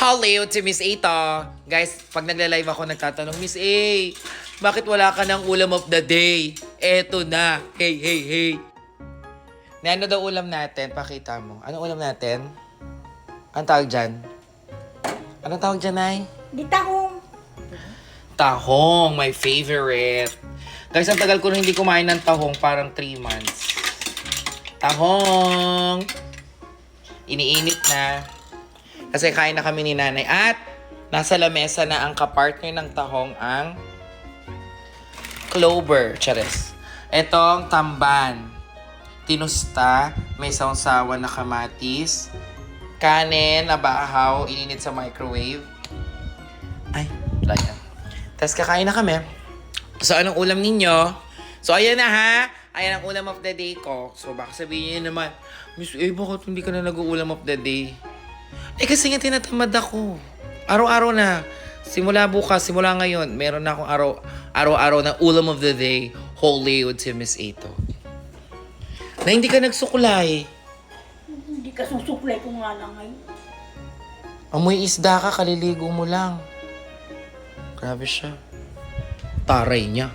Hello to Miss A to. Guys, pag nagla-live ako, nagtatanong, Miss A, bakit wala ka ng ulam of the day? Eto na. Hey, hey, hey. Na ano daw ulam natin? Pakita mo. Anong ulam natin? Anong tawag dyan? Anong tawag dyan, Nay? Di tahong. Tahong, my favorite. Guys, ang tagal ko na hindi kumain ng tahong, parang 3 months. Tahong! Iniinit na. Kasi kain na kami ni nanay. At nasa lamesa na ang kapartner ng tahong ang clover. Chares. Etong tamban. Tinusta. May sawsawan na kamatis. Kanin na bahaw. Ininit sa microwave. Ay, wala yan. Tapos kakain na kami. So, anong ulam ninyo? So, ayan na ha. Ayan ang ulam of the day ko. So, baka sabihin nyo naman, Miss A, bakit hindi ka na nag-uulam of the day? Eh, kasi nga tinatamad ako. Araw-araw na. Simula bukas, simula ngayon, meron na akong araw-araw na ulam of the day. Holy with si Miss A to. Na hindi ka nagsukulay. Hindi ka susuklay ko nga lang ngayon. Amoy isda ka, kaliligo mo lang. Grabe siya. Taray niya.